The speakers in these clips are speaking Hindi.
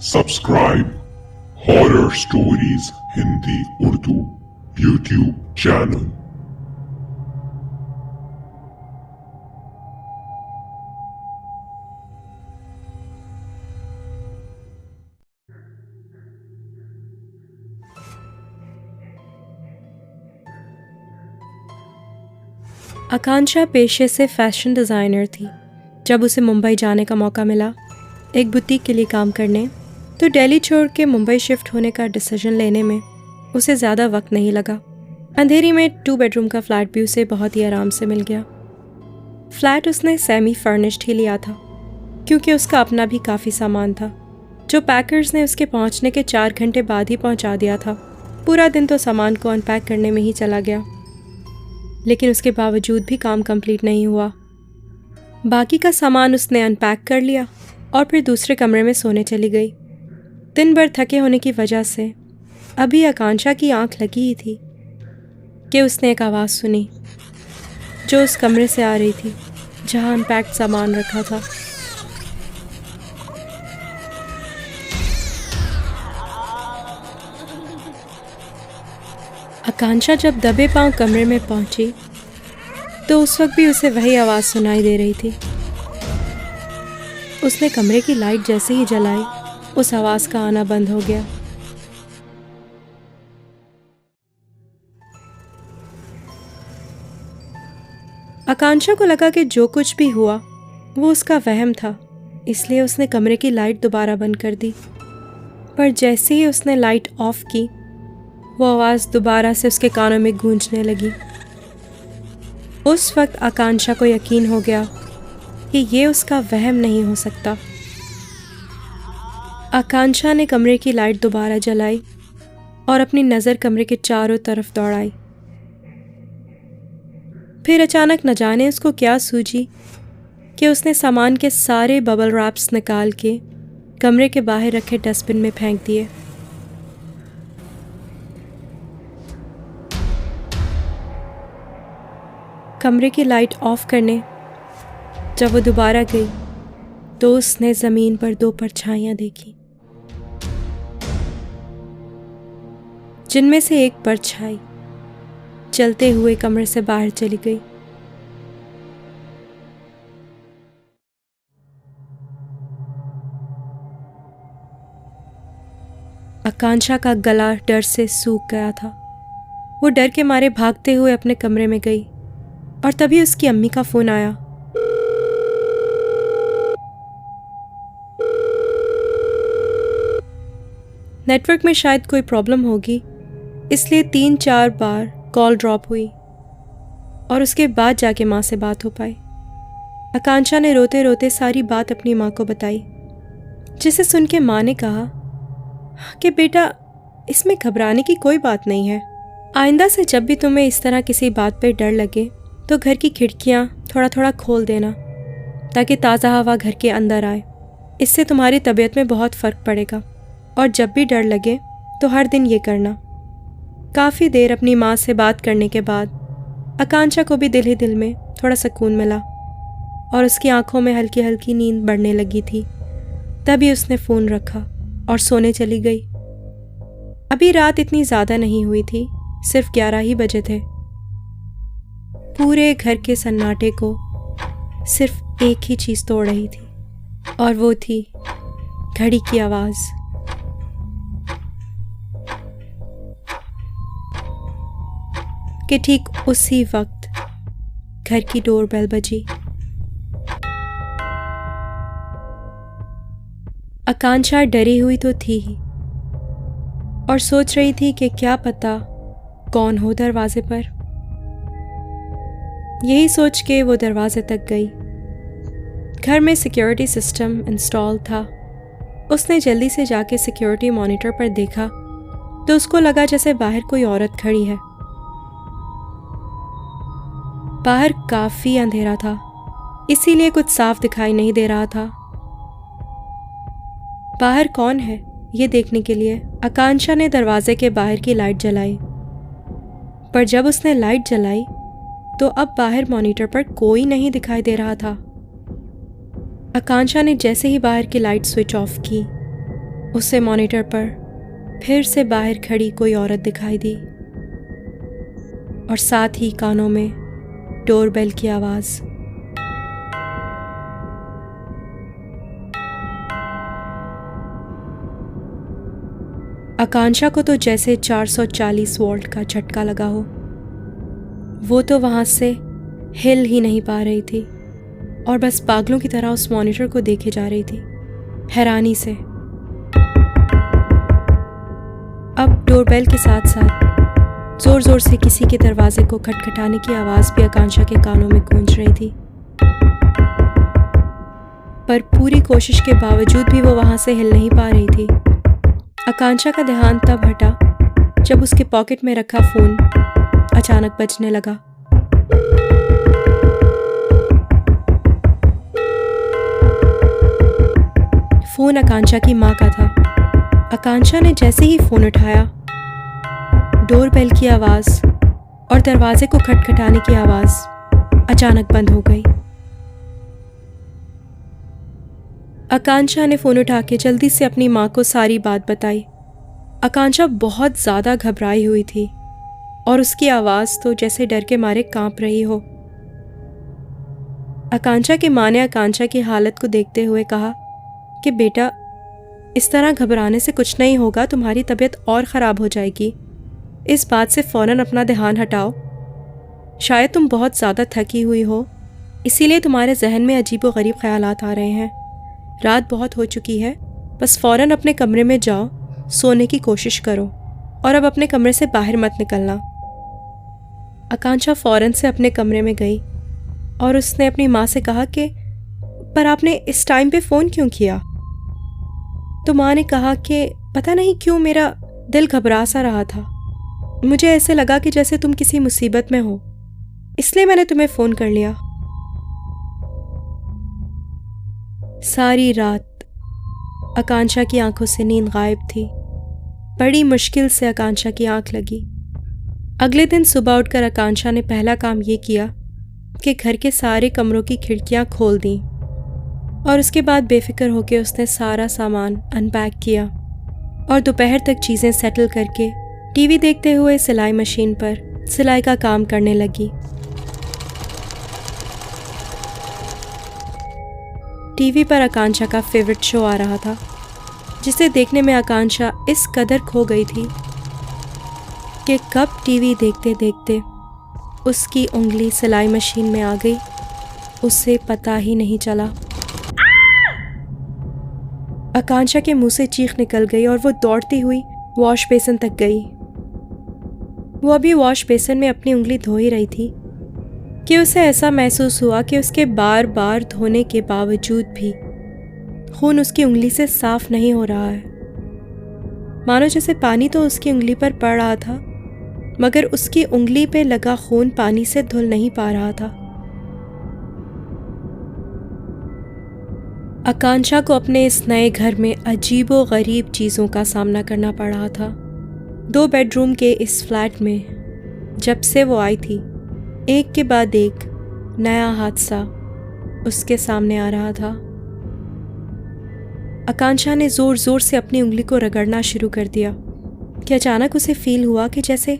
Subscribe horror stories Hindi Urdu YouTube channel. Akanksha पेशे से फैशन डिज़ाइनर थी। जब उसे मुंबई जाने का मौका मिला एक बुटीक के लिए काम करने, तो दिल्ली छोड़ के मुंबई शिफ्ट होने का डिसीजन लेने में उसे ज़्यादा वक्त नहीं लगा। अंधेरी में 2 बेडरूम का फ्लैट भी उसे बहुत ही आराम से मिल गया। फ्लैट उसने सेमी फर्निश्ड ही लिया था, क्योंकि उसका अपना भी काफ़ी सामान था, जो पैकर्स ने उसके पहुंचने के 4 घंटे बाद ही पहुंचा दिया था। पूरा दिन तो सामान को अनपैक करने में ही चला गया, लेकिन उसके बावजूद भी काम कंप्लीट नहीं हुआ। बाकी का सामान उसने अनपैक कर लिया और फिर दूसरे कमरे में सोने चली गई। दिन भर थके होने की वजह से अभी आकांक्षा की आंख लगी ही थी कि उसने एक आवाज़ सुनी, जो उस कमरे से आ रही थी जहां अनपैक्ड सामान रखा था। आकांक्षा जब दबे पांव कमरे में पहुंची तो उस वक्त भी उसे वही आवाज़ सुनाई दे रही थी। उसने कमरे की लाइट जैसे ही जलाई, उस आवाज़ का आना बंद हो गया। आकांक्षा को लगा कि जो कुछ भी हुआ वो उसका वहम था, इसलिए उसने कमरे की लाइट दोबारा बंद कर दी। पर जैसे ही उसने लाइट ऑफ की, वो आवाज़ दोबारा से उसके कानों में गूंजने लगी। उस वक्त आकांक्षा को यकीन हो गया कि ये उसका वहम नहीं हो सकता। आकांक्षा ने कमरे की लाइट दोबारा जलाई और अपनी नज़र कमरे के चारों तरफ दौड़ाई। फिर अचानक न जाने उसको क्या सूझी कि उसने सामान के सारे बबल रैप्स निकाल के कमरे के बाहर रखे डस्टबिन में फेंक दिए। कमरे की लाइट ऑफ करने जब वो दोबारा गई तो उसने ज़मीन पर 2 परछाइयां देखी, जिनमें से एक परछाई चलते हुए कमरे से बाहर चली गई। आकांक्षा का गला डर से सूख गया था। वो डर के मारे भागते हुए अपने कमरे में गई और तभी उसकी अम्मी का फोन आया। नेटवर्क में शायद कोई प्रॉब्लम होगी, इसलिए 3-4 बार कॉल ड्रॉप हुई और उसके बाद जाके माँ से बात हो पाई। आकांक्षा ने रोते रोते सारी बात अपनी माँ को बताई, जिसे सुन के माँ ने कहा कि बेटा, इसमें घबराने की कोई बात नहीं है। आइंदा से जब भी तुम्हें इस तरह किसी बात पे डर लगे तो घर की खिड़कियाँ थोड़ा थोड़ा खोल देना, ताकि ताज़ा हवा घर के अंदर आए। इससे तुम्हारी तबीयत में बहुत फ़र्क पड़ेगा। और जब भी डर लगे तो हर दिन ये करना। काफ़ी देर अपनी माँ से बात करने के बाद आकांक्षा को भी दिल ही दिल में थोड़ा सुकून मिला और उसकी आंखों में हल्की हल्की नींद बढ़ने लगी थी। तभी उसने फ़ोन रखा और सोने चली गई। अभी रात इतनी ज़्यादा नहीं हुई थी, सिर्फ 11 ही बजे थे। पूरे घर के सन्नाटे को सिर्फ एक ही चीज़ तोड़ रही थी, और वो थी घड़ी की आवाज़। कि ठीक उसी वक्त घर की डोरबेल बजी। आकांक्षा डरी हुई तो थी ही, और सोच रही थी कि क्या पता कौन हो दरवाजे पर। यही सोच के वो दरवाजे तक गई। घर में सिक्योरिटी सिस्टम इंस्टॉल था। उसने जल्दी से जाके सिक्योरिटी मॉनिटर पर देखा तो उसको लगा जैसे बाहर कोई औरत खड़ी है। बाहर काफी अंधेरा था, इसीलिए कुछ साफ दिखाई नहीं दे रहा था। बाहर कौन है ये देखने के लिए आकांक्षा ने दरवाजे के बाहर की लाइट जलाई। पर जब उसने लाइट जलाई तो अब बाहर मॉनिटर पर कोई नहीं दिखाई दे रहा था। आकांक्षा ने जैसे ही बाहर की लाइट स्विच ऑफ की उसे मॉनिटर पर फिर से बाहर खड़ी कोई औरत दिखाई दी और साथ ही कानों में डोरबेल की आवाज। आकांक्षा को तो जैसे 440 वोल्ट का झटका लगा हो। वो तो वहां से हिल ही नहीं पा रही थी और बस पागलों की तरह उस मॉनिटर को देखे जा रही थी, हैरानी से। अब डोरबेल के साथ साथ जोर जोर से किसी के दरवाजे को खटखटाने की आवाज भी आकांक्षा के कानों में गूंज रही थी। पर पूरी कोशिश के बावजूद भी वो वहां से हिल नहीं पा रही थी। आकांक्षा का ध्यान तब हटा जब उसके पॉकेट में रखा फोन अचानक बजने लगा। फोन आकांक्षा की माँ का था। आकांक्षा ने जैसे ही फोन उठाया, डोरबेल की आवाज और दरवाजे को खटखटाने की आवाज अचानक बंद हो गई। आकांक्षा ने फोन उठा के जल्दी से अपनी माँ को सारी बात बताई। आकांक्षा बहुत ज्यादा घबराई हुई थी और उसकी आवाज तो जैसे डर के मारे कांप रही हो। आकांक्षा की माँ ने आकांक्षा की हालत को देखते हुए कहा कि बेटा, इस तरह घबराने से कुछ नहीं होगा, तुम्हारी तबीयत और ख़राब हो जाएगी। इस बात से फ़ौरन अपना ध्यान हटाओ। शायद तुम बहुत ज़्यादा थकी हुई हो, इसीलिए तुम्हारे जहन में अजीबोगरीब ख़यालात आ रहे हैं। रात बहुत हो चुकी है, बस फ़ौरन अपने कमरे में जाओ, सोने की कोशिश करो और अब अपने कमरे से बाहर मत निकलना। आकांक्षा फ़ौरन से अपने कमरे में गई और उसने अपनी माँ से कहा कि पर आपने इस टाइम पे फ़ोन क्यों किया? तो माँ ने कहा कि पता नहीं क्यों मेरा दिल घबरा सा रहा था। मुझे ऐसे लगा कि जैसे तुम किसी मुसीबत में हो, इसलिए मैंने तुम्हें फ़ोन कर लिया। सारी रात आकांक्षा की आंखों से नींद गायब थी। बड़ी मुश्किल से आकांक्षा की आंख लगी। अगले दिन सुबह उठकर आकांक्षा ने पहला काम ये किया कि घर के सारे कमरों की खिड़कियां खोल दी और उसके बाद बेफिक्र होकर उसने सारा सामान अनपैक किया और दोपहर तक चीज़ें सेटल करके टीवी देखते हुए सिलाई मशीन पर सिलाई का काम करने लगी। टीवी पर आकांक्षा का फेवरेट शो आ रहा था, जिसे देखने में आकांक्षा इस कदर खो गई थी कि कब टीवी देखते देखते उसकी उंगली सिलाई मशीन में आ गई, उसे पता ही नहीं चला। आकांक्षा के मुंह से चीख निकल गई और वो दौड़ती हुई वॉश बेसिन तक गई। वो अभी वॉश बेसिन में अपनी उंगली धो ही रही थी कि उसे ऐसा महसूस हुआ कि उसके बार बार धोने के बावजूद भी खून उसकी उंगली से साफ नहीं हो रहा है। मानो जैसे पानी तो उसकी उंगली पर पड़ रहा था, मगर उसकी उंगली पे लगा खून पानी से धुल नहीं पा रहा था। आकांक्षा को अपने इस नए घर में अजीबो गरीब चीज़ों का सामना करना पड़ रहा था। 2 बेडरूम के इस फ्लैट में जब से वो आई थी, एक के बाद एक नया हादसा उसके सामने आ रहा था। आकांक्षा ने ज़ोर ज़ोर से अपनी उंगली को रगड़ना शुरू कर दिया कि अचानक उसे फील हुआ कि जैसे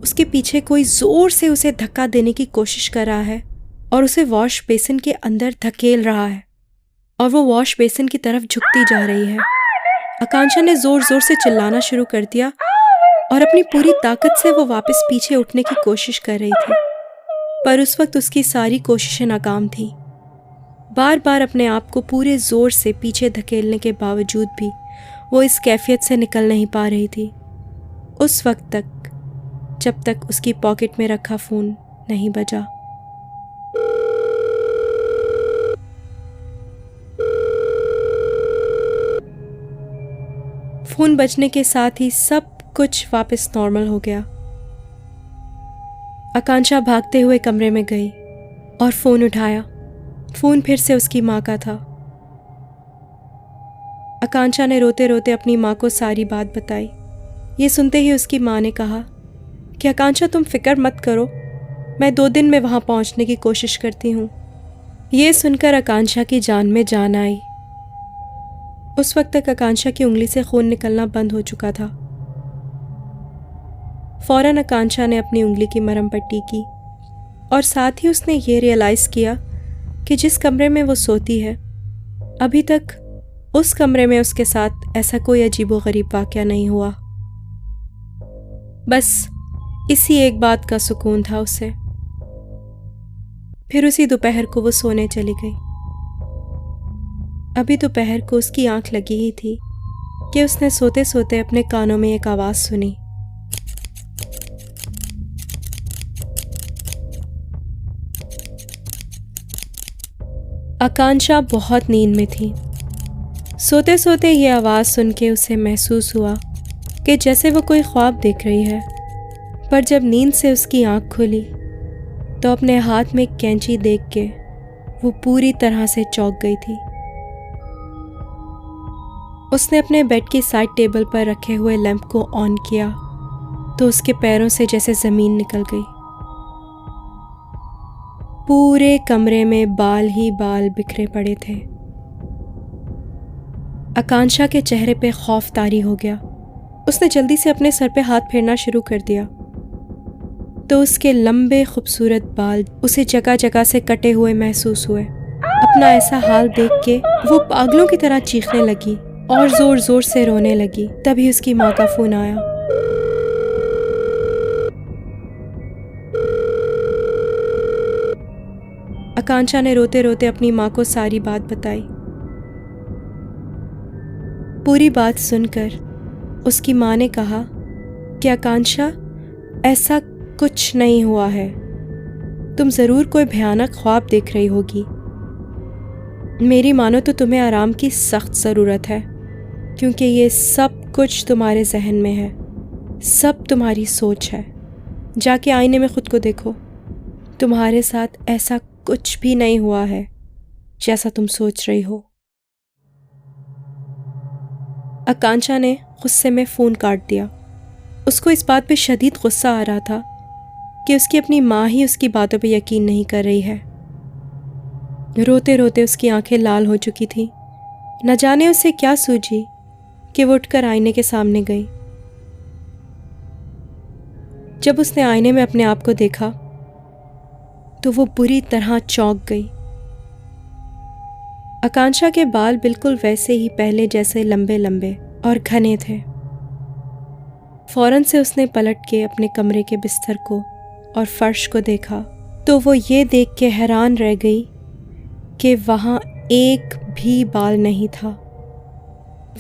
उसके पीछे कोई ज़ोर से उसे धक्का देने की कोशिश कर रहा है और उसे वॉश बेसिन के अंदर धकेल रहा है और वो वॉश बेसिन की तरफ झुकती जा रही है। आकांक्षा ने ज़ोर ज़ोर से चिल्लाना शुरू कर दिया और अपनी पूरी ताकत से वो वापस पीछे उठने की कोशिश कर रही थी, पर उस वक्त उसकी सारी कोशिशें नाकाम थीं। बार बार अपने आप को पूरे ज़ोर से पीछे धकेलने के बावजूद भी वो इस कैफियत से निकल नहीं पा रही थी, उस वक्त तक जब तक उसकी पॉकेट में रखा फ़ोन नहीं बजा। फ़ोन बजने के साथ ही सब कुछ वापस नॉर्मल हो गया। आकांक्षा भागते हुए कमरे में गई और फ़ोन उठाया। फ़ोन फिर से उसकी माँ का था। आकांक्षा ने रोते रोते अपनी माँ को सारी बात बताई। ये सुनते ही उसकी माँ ने कहा कि आकांक्षा, तुम फिक्र मत करो, मैं 2 दिन में वहाँ पहुँचने की कोशिश करती हूँ। ये सुनकर आकांक्षा की जान में जान आई। उस वक्त तक आकांक्षा की उंगली से खून निकलना बंद हो चुका था। फौरन आकांक्षा ने अपनी उंगली की मरहम पट्टी की और साथ ही उसने ये रियलाइज़ किया कि जिस कमरे में वो सोती है अभी तक उस कमरे में उसके साथ ऐसा कोई अजीबोगरीब वाक़या नहीं हुआ। बस इसी एक बात का सुकून था उसे। फिर उसी दोपहर को वो सोने चली गई। अभी दोपहर को उसकी आंख लगी ही थी कि उसने सोते सोते अपने कानों में एक आवाज़ सुनी। आकांक्षा बहुत नींद में थी। सोते सोते ये आवाज़ सुन के उसे महसूस हुआ कि जैसे वो कोई ख्वाब देख रही है, पर जब नींद से उसकी आंख खुली तो अपने हाथ में कैंची देख के वो पूरी तरह से चौंक गई थी। उसने अपने बेड की साइड टेबल पर रखे हुए लैंप को ऑन किया तो उसके पैरों से जैसे ज़मीन निकल गई। पूरे कमरे में बाल ही बाल बिखरे पड़े थे। आकांक्षा के चेहरे पे खौफ तारी हो गया। उसने जल्दी से अपने सर पे हाथ फेरना शुरू कर दिया तो उसके लंबे खूबसूरत बाल उसे जगह जगह से कटे हुए महसूस हुए। अपना ऐसा हाल देख के वो पागलों की तरह चीखने लगी और जोर जोर से रोने लगी। तभी उसकी माँ का फोन आया। आकांक्षा ने रोते रोते अपनी माँ को सारी बात बताई। पूरी बात सुनकर उसकी माँ ने कहा कि आकांक्षा, ऐसा कुछ नहीं हुआ है, तुम ज़रूर कोई भयानक ख्वाब देख रही होगी। मेरी मानो तो तुम्हें आराम की सख्त ज़रूरत है, क्योंकि ये सब कुछ तुम्हारे जहन में है, सब तुम्हारी सोच है। जाके आईने में खुद को देखो, तुम्हारे साथ ऐसा कुछ भी नहीं हुआ है जैसा तुम सोच रही हो। आकांक्षा ने गुस्से में फ़ोन काट दिया। उसको इस बात पे शदीद गुस्सा आ रहा था कि उसकी अपनी माँ ही उसकी बातों पे यकीन नहीं कर रही है। रोते रोते उसकी आंखें लाल हो चुकी थी। न जाने उसे क्या सूझी कि वो उठकर आईने के सामने गई। जब उसने आईने में अपने आप को देखा तो वो बुरी तरह चौंक गई। आकांक्षा के बाल बिल्कुल वैसे ही पहले जैसे लंबे लंबे और घने थे। फौरन से उसने पलट के अपने कमरे के बिस्तर को और फर्श को देखा तो वो ये देख के हैरान रह गई कि वहाँ एक भी बाल नहीं था।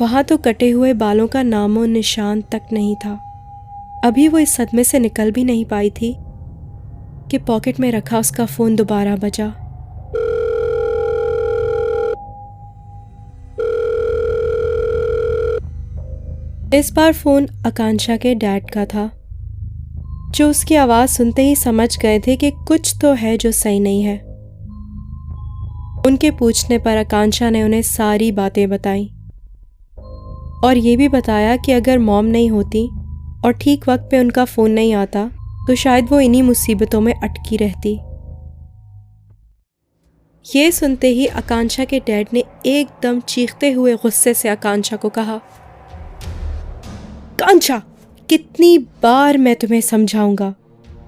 वहाँ तो कटे हुए बालों का नामो निशान तक नहीं था। अभी वो इस सदमे से निकल भी नहीं पाई थी कि पॉकेट में रखा उसका फ़ोन दोबारा बजा। इस बार फ़ोन आकांक्षा के डैड का था, जो उसकी आवाज़ सुनते ही समझ गए थे कि कुछ तो है जो सही नहीं है। उनके पूछने पर आकांक्षा ने उन्हें सारी बातें बताई और ये भी बताया कि अगर मॉम नहीं होती और ठीक वक्त पे उनका फ़ोन नहीं आता तो शायद वो इन्हीं मुसीबतों में अटकी रहती। ये सुनते ही आकांक्षा के डैड ने एकदम चीखते हुए गुस्से से आकांक्षा को कहा, आकांक्षा, कितनी बार मैं तुम्हें समझाऊंगा,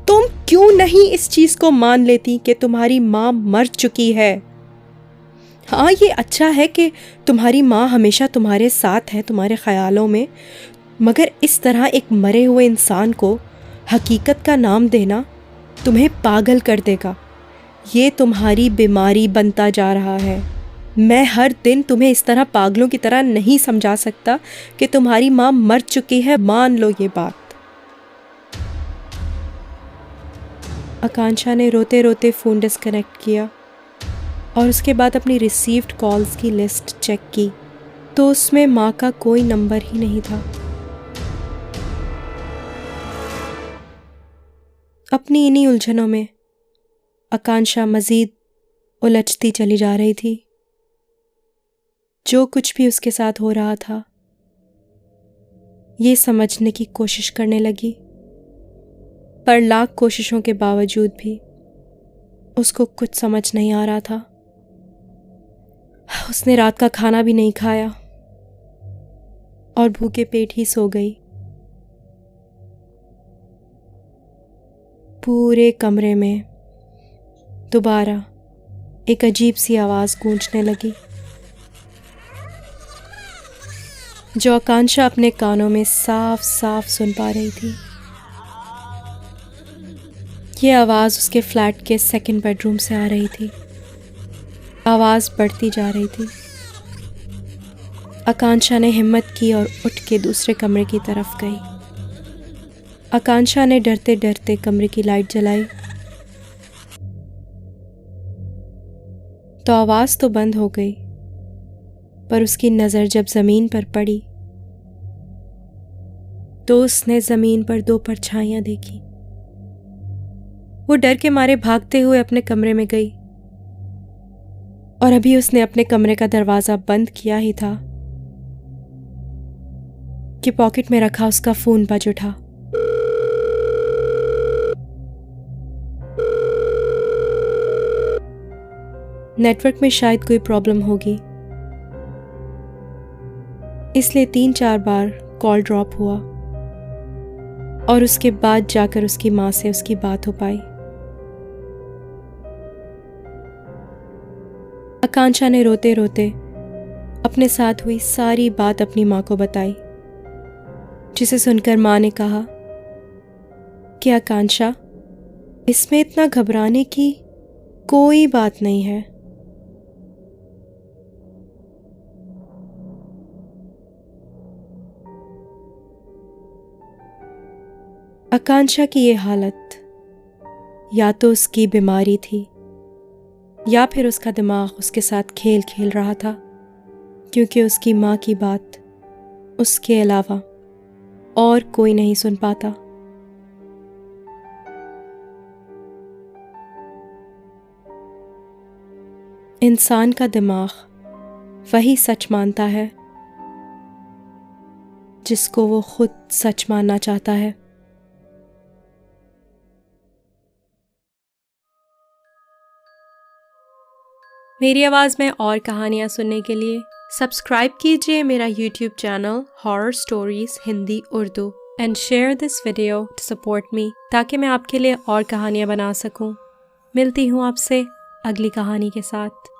तुम क्यों नहीं इस चीज को मान लेती कि तुम्हारी माँ मर चुकी है। हाँ, ये अच्छा है कि तुम्हारी माँ हमेशा तुम्हारे साथ है, तुम्हारे ख्यालों में, मगर इस तरह एक मरे हुए इंसान को हकीकत का नाम देना तुम्हें पागल कर देगा। ये तुम्हारी बीमारी बनता जा रहा है। मैं हर दिन तुम्हें इस तरह पागलों की तरह नहीं समझा सकता कि तुम्हारी माँ मर चुकी है, मान लो ये बात। आकांक्षा ने रोते रोते फ़ोन डिस्कनेक्ट किया और उसके बाद अपनी रिसीव्ड कॉल्स की लिस्ट चेक की तो उसमें माँ का कोई नंबर ही नहीं था। अपनी इन्हीं उलझनों में आकांक्षा मज़ीद उलझती चली जा रही थी। जो कुछ भी उसके साथ हो रहा था ये समझने की कोशिश करने लगी, पर लाख कोशिशों के बावजूद भी उसको कुछ समझ नहीं आ रहा था। उसने रात का खाना भी नहीं खाया और भूखे पेट ही सो गई। पूरे कमरे में दोबारा एक अजीब सी आवाज़ गूंजने लगी, जो आकांक्षा अपने कानों में साफ साफ सुन पा रही थी। ये आवाज़ उसके फ्लैट के सेकंड बेडरूम से आ रही थी। आवाज़ बढ़ती जा रही थी। आकांक्षा ने हिम्मत की और उठ के दूसरे कमरे की तरफ गई। आकांक्षा ने डरते डरते कमरे की लाइट जलाई तो आवाज़ तो बंद हो गई, पर उसकी नज़र जब ज़मीन पर पड़ी तो उसने ज़मीन पर दो परछाइयां देखी। वो डर के मारे भागते हुए अपने कमरे में गई और अभी उसने अपने कमरे का दरवाज़ा बंद किया ही था कि पॉकेट में रखा उसका फ़ोन बज उठा। नेटवर्क में शायद कोई प्रॉब्लम होगी, इसलिए 3-4 बार कॉल ड्रॉप हुआ और उसके बाद जाकर उसकी माँ से उसकी बात हो पाई। आकांक्षा ने रोते रोते अपने साथ हुई सारी बात अपनी माँ को बताई, जिसे सुनकर माँ ने कहा कि आकांक्षा, इसमें इतना घबराने की कोई बात नहीं है। आकांक्षा की ये हालत या तो उसकी बीमारी थी या फिर उसका दिमाग उसके साथ खेल खेल रहा था, क्योंकि उसकी माँ की बात उसके अलावा और कोई नहीं सुन पाता। इंसान का दिमाग वही सच मानता है जिसको वो खुद सच मानना चाहता है। मेरी आवाज़ में और कहानियाँ सुनने के लिए सब्सक्राइब कीजिए मेरा YouTube channel horror stories Hindi Urdu and share this video to support me, ताकि मैं आपके लिए और कहानियाँ बना सकूँ। मिलती हूँ आपसे अगली कहानी के साथ।